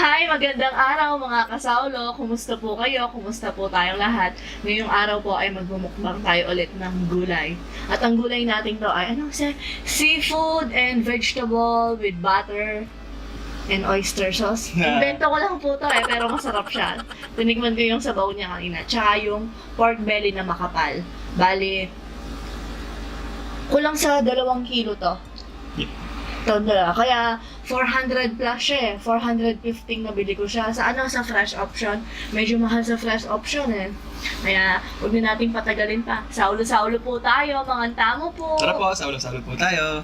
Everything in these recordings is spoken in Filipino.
Hi! Magandang araw mga kasaulo! Kumusta po kayo? Kumusta po tayong lahat? Ngayong araw po ay magmumukbang tayo ulit ng gulay. At ang gulay natin to ay seafood and vegetable with butter and oyster sauce. Invento ko lang po to pero masarap siya. Tinikman ko yung sabaw niya kanina. Tsaka yung pork belly na makapal. Bali, kulang sa 2 kilo to. Kaya 400 plus siya eh. 415 nabili ko siya. Sa fresh option. Medyo mahal sa fresh option eh. Kaya huwag na natin patagalin pa. Saulo-saulo po tayo, mga tamo po. Tara po, saulo-saulo po tayo.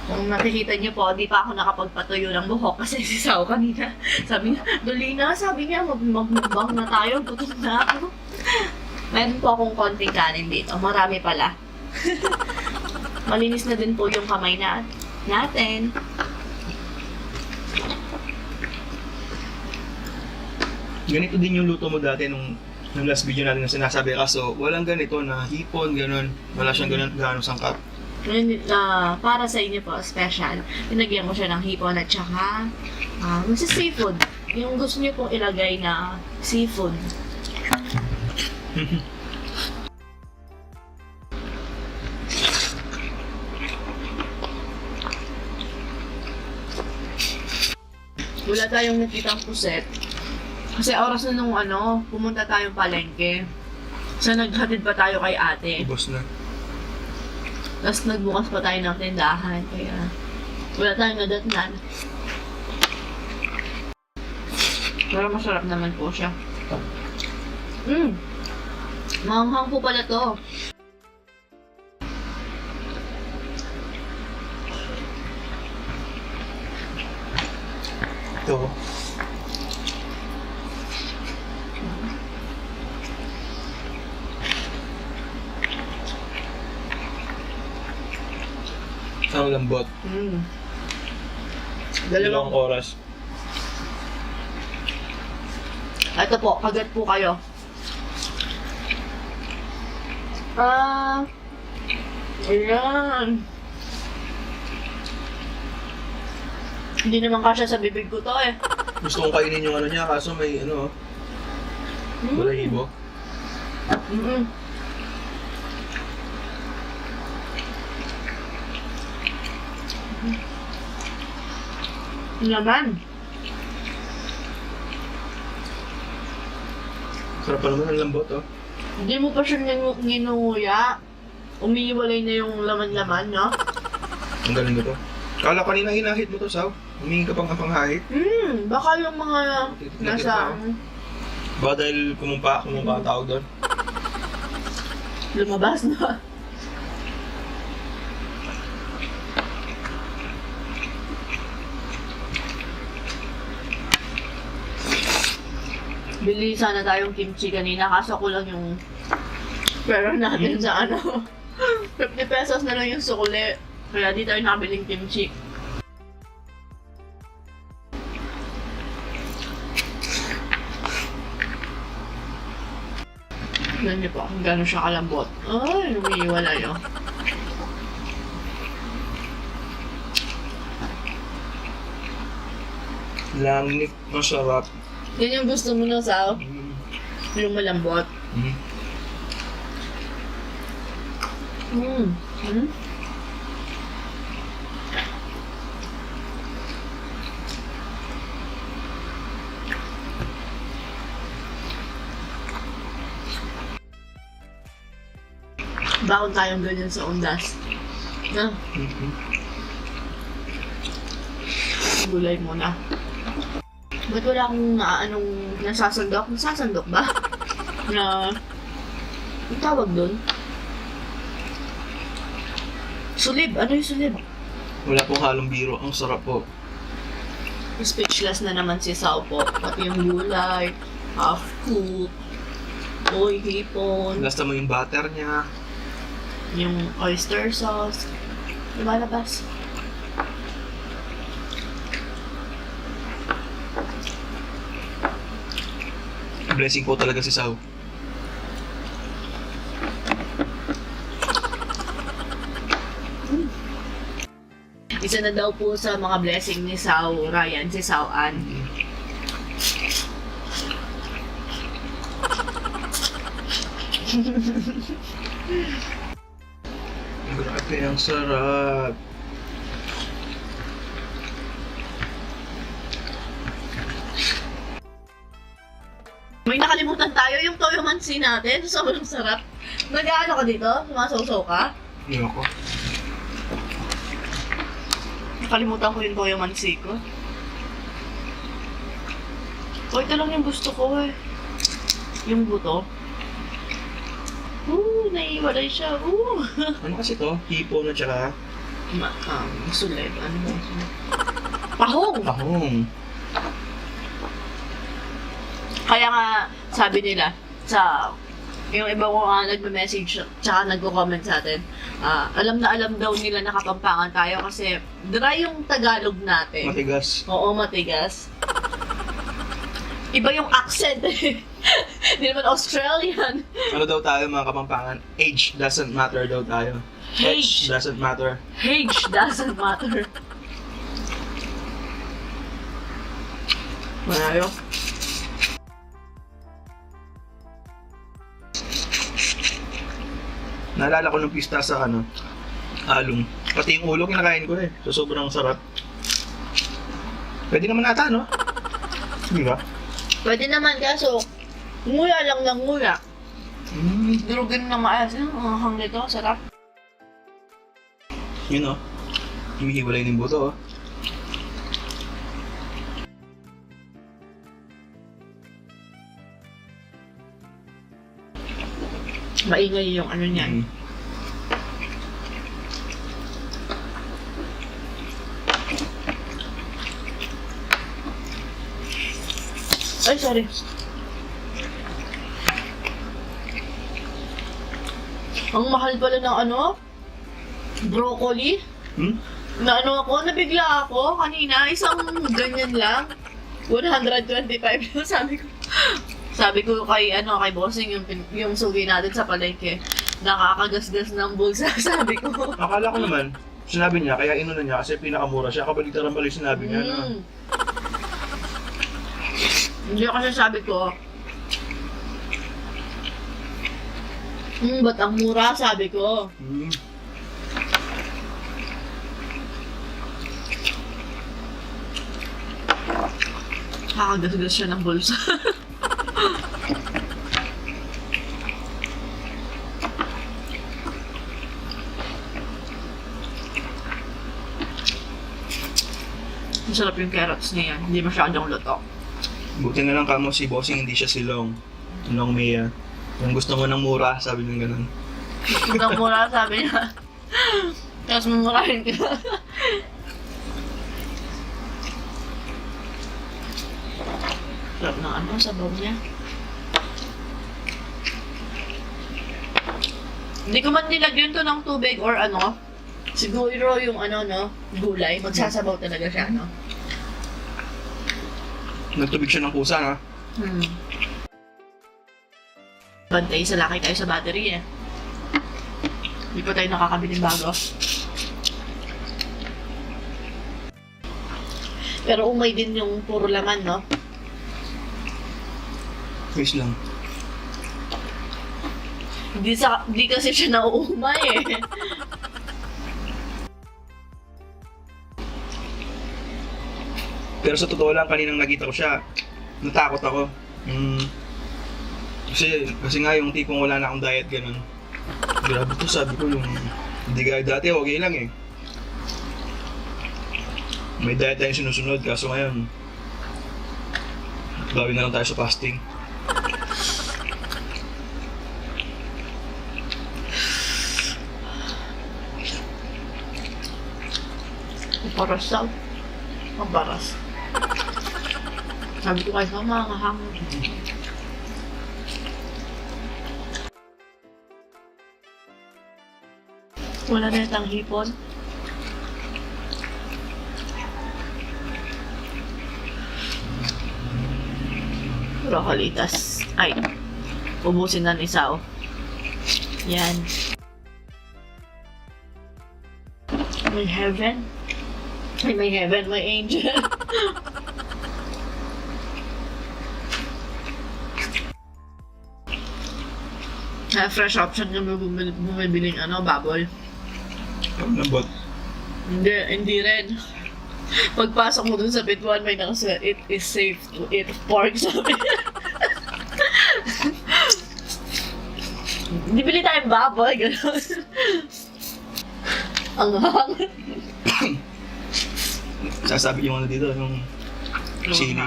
Kung nakikita niyo po, di pa ako nakapagpatuyo ng buhok kasi si Sao kanina. Sabi niya, dali na, sabi niya, magmukbang na tayo, gutom na ako. Meron po akong konting kanin dito. Marami pala. Malinis na din po yung kamay natin. Ganito din yung luto mo dati nung last video natin na sinasabi. Kaso walang ganito na hipon, ganun. Wala siyang gano'ng sangkap. Para sa inyo po, special. Pinagyan ko siya ng hipon at saka sa seafood. Yung gusto niyo pong ilagay na seafood. Wala tayong nakitang puset. Kasi oras na nung pumunta tayong palengke. So naghatid pa tayo kay ate. Ubos na. Tapos nagbukas pa tayo ng tindahan. Kaya wala tayong nadatnan. Pero masarap naman po siya. Maanghang po pala to. Ito. Ang lambot. Dalawang oras. Ito po, kagat po kayo. Ayan. Hindi naman kasya sa bibig ko to eh. Gusto kong kainin yung niya, kaso may balahibo. Naman. Sarap pa naman ang lambot, oh. Hindi mo pa siya nginunguya. Umiiwalay na yung laman-laman, no? Ang galing nito. Kala kanina hinahit mo to, Sao. Humingi ka pang hahit. Baka yung mga nasa... Baka dahil kumumpa ang tawag doon. Lumabas na. Bili sana tayong kimchi kanina, kaso kulang yung pera natin sa 50 pesos na lang yung sukuli. Kaya di tayo nakabiling kimchi. Tignan niyo po kung gano'n siya kalambot. Ay, umiiwalay oh. Langit, masarap. Yan yung gusto mo na, Sao? Yung malambot. Bakit tayong ganyan sa undas? Gulay muna. Ba't wala akong nasasandok? Nasasandok ba? Ang tawag doon? Sulib. Ano yung sulib? Wala pong halong biro. Ang sarap po. Speechless na naman si Sao po. Pati yung gulay, half cook, hipon, Lasta mo yung butter niya. yung oyster sauce. Lumalabas. Blessing po talaga si Sao. Isa na daw po sa mga blessing ni Sao Ryan, si Sao Ann. Grabe, ang sarap. May nakalimutan tayo yung toyo mansi natin. Sobrang sarap. Nag-ano ka dito? Sumasawsaw ka? Hindi ako. Nakalimutan ko yung toyo mansi ko. Oh, ito lang yung gusto ko eh. Yung buto. Naiiwalay siya. Ano kasi to? Hipon at saka Sulit. Ano ba? Pahong! tahong. Kaya nga, sabi nila, yung iba ko nga nagme-message tsaka nagko-comment sa atin, alam na alam daw nila na Kapampangan tayo kasi dry yung Tagalog natin. Matigas. Oo, matigas. Iba yung accent eh. Hindi naman Australian. Ano daw tayo mga Kapampangan? Age doesn't matter daw tayo. Age. Doesn't matter. Age doesn't matter. Malayo. Naalala ko nung pista sa along. Pati yung ulo kinakain ko eh. So sobrang sarap. Pwede naman ata, no? Di ba? Pwede naman kaso, nguya lang ng nguya. Mm. Durugin na maayos. Ang hang nito, sarap. Yun, oh. Humihiwalay ng buto, oh. Maingay yung ano niyan. Mm. Ay, sorry. Ang mahal pala ng broccoli. Hmm? Nabigla ako kanina, isang ganyan lang. 125 sabi ko kay bossing yung sugi natin sa palengke. Nakakagasgas ng bulsa, sabi ko. Akala ko naman, sinabi niya, kaya inuna niya kasi pinakamura siya. Kabaligtaran pala yung sinabi niya, no? Hindi kasi sabi ko, ba't ang mura, sabi ko. Mm. Kakagasgas siya ng bulsa. Masarap yung carrots niya yan. Hindi masyadong luto. Buti na lang kamo si Bossing, hindi siya si Long. Long Mia. Kung gusto mo ng mura, sabi niya ganun. Hanggang mura, sabi niya. Tapos mamurahin ka. Sarap ng sabaw niya. Hindi ko man nilagyan to ng tubig or siguro yung gulay. Magsasabaw talaga siya, Nagtubig siya ng kusa, ha? Bantay sa laki tayo sa battery eh. Hindi pa tayo nakakabiling bago. Pero umay din yung puro laman, no? Face lang. Hindi kasi siya nauumay eh. Pero sa totoo lang, kaninang nakita ko siya, natakot ako. Kasi nga yung tipong wala na akong diet, ganun. Grabe to, sabi ko yung hindi gaya dati, okay lang eh. May diet tayong sinusunod, kaso ngayon, gawin na lang tayo sa fasting. Paras daw. Ang paras. Sabi ko kayo, mga hangin. Wala na itang hipon. Brocolitas. Ay, ubusin na ni Sao. Yan. May heaven. Ay, may heaven, may angel. Fresh option yung bumibiling baboy. Lambot. Hindi rin. Pagpasok mo dun sa bituan, may nakasulat, it is safe to eat pork, sabi. Hindi bili tayong baboy, gano'n. Ang hangin. Sasabi yung dito, yung chili.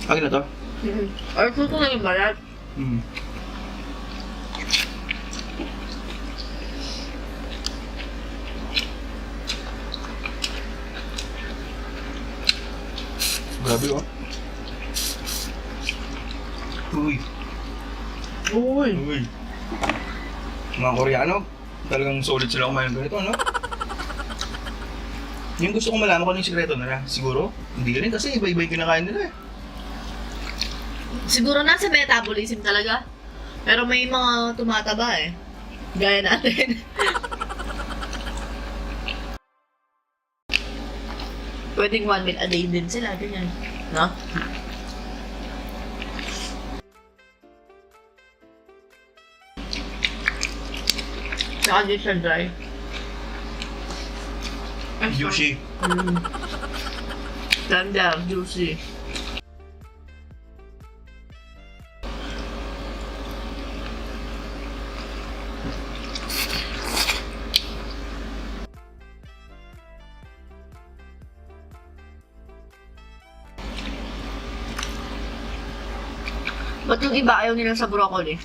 Akin na to? Ay, ito na yung balat. Hmm. Grabe oh. Uy. Uy. Uy. Mga Koreano, talagang solid sila kumain ng ganito, no? Yung gusto kong malaman kung ano yung sikreto nila, siguro, hindi rin kasi iba-iba yung kinakain nila eh. Siguro nasa metabolism talaga. Pero may mga tumataba eh. Gaya natin. Pwedeng 1 meal a day din sila, ganyan. No? Saka di siya dry. Juicy. Ganda, juicy. Ba't yung iba ayaw nila sa broccoli?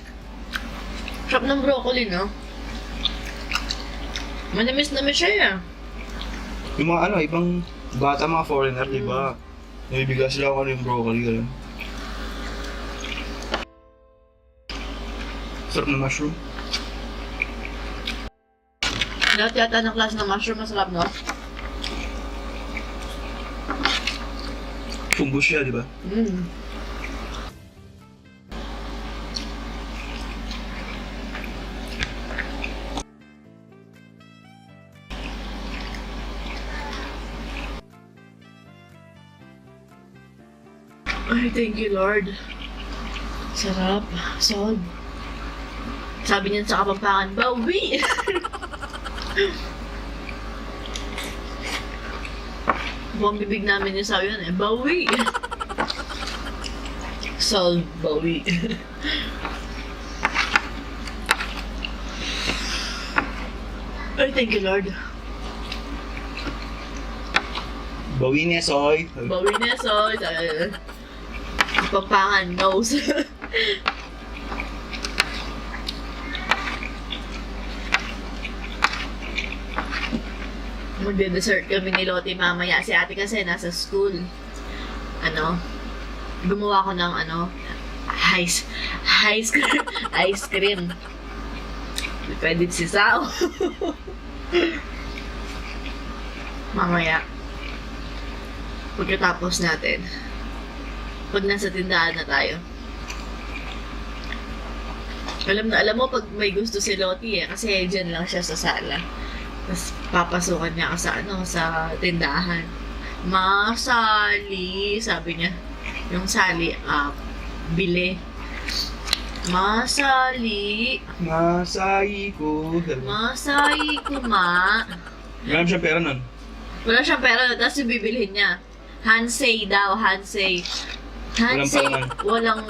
Sarap ng broccoli, no? Manamis-namis siya eh. Yung mga ibang bata, mga foreigner, di ba? Nabibigla sila kung ano yung broccoli, gano'n. Sarap na mushroom. Lahat yata ng klase ng mushroom masarap, no? Fungus siya, di ba? Ay, thank you, Lord. Sarap. Solve. Sabi niyan sa Kapampangan, bawi! Buong bibig namin yung sabi yan eh, bawi! Solve, bawi. Ay, thank you, Lord. Bawi niya, soy. Bawi na, so, Kapampangan knows. Magde-dessert kami ni Lottie mamaya. Si ate kasi nasa school. Gumawa ko ng ice cream. Pwede si Sao. Mamaya. Pagkatapos natin. Pag nasa tindahan na tayo. Alam mo pag may gusto si Lottie kasi dyan lang siya sa sala. Tapos papasukan niya ako sa tindahan. Masali, sabi niya. Yung sali, bili. Masali. Masay ko. Masay ko, ma. Marami siyang pera nun. Wala siyang pera, tapos yung bibilhin niya. Hansay daw, Hansay. Walang Hansay, palaman. walang,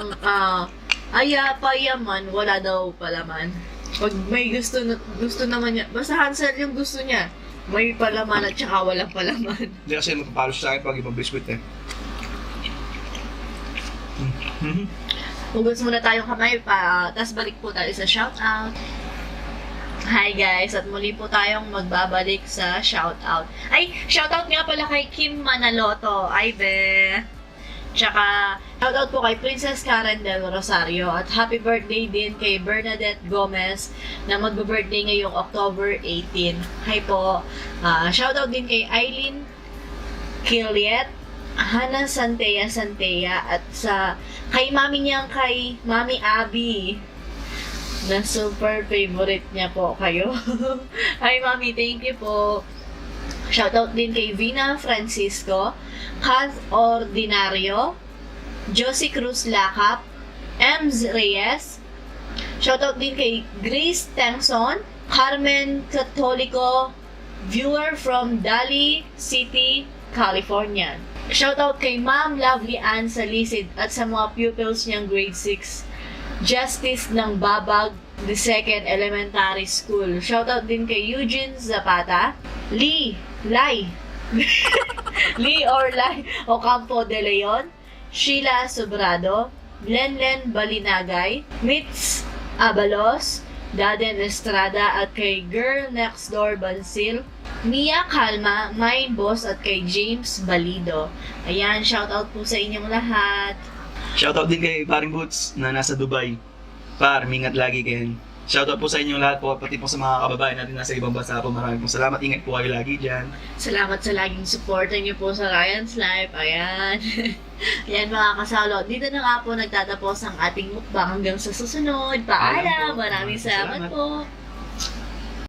payaman, wala daw palaman. Pag may gusto naman niya, basta Hansel yung gusto niya. May palaman at saka walang palaman. Hindi kasi magpapalo siya sa akin pag ibang biskuit eh. Hugas muna tayong kamay pa, tapos balik po tayo sa shoutout. Hi guys, at muli po tayong magbabalik sa shoutout. Ay, shoutout nga pala kay Kim Manaloto. Ay be! Tsaka, shoutout po kay Princess Karen Del Rosario at happy birthday din kay Bernadette Gomez na magbe-birthday ngayong October 18. Hi po. Shoutout din kay Eileen Kiliet, Hana Santea at kay mami niyang kay Mami Abby. na super favorite niya po kayo. Hi, Mami. Thank you po. Shoutout din kay Vina Francisco, Kath Ordinario, Josie Cruz Lacap, Ems Reyes. Shoutout din kay Grace Tengson, Carmen Catolico, viewer from Dali City, California. Shoutout kay Ma'am Lovely Ann Salisid at sa mga pupils niyang grade 6 Justice ng Babag, the 2nd Elementary School. Shoutout din kay Eugene Zapata, Lee Ocampo de Leon, Sheila Sobrado, Lenlen Balinagay, Mitz Abalos, Daden Estrada at kay Girl Next Door Bansil, Mia Calma, Mine Boss at kay James Balido. Ayan, shoutout po sa inyong lahat. Shoutout din kay Paring Boots na nasa Dubai. Par, mingat lagi kayo. Shoutout po sa inyong lahat po, pati po sa mga kababayan natin nasa ibang bansa po. Maraming po salamat. Ingat po kayo lagi dyan. Salamat sa laging supporta niyo po sa Ryan's Life. Ayan. Ayan mga kasalo. Dito na nga po nagtatapos ang ating mukbang hanggang sa susunod. Paalam. Maraming salamat po.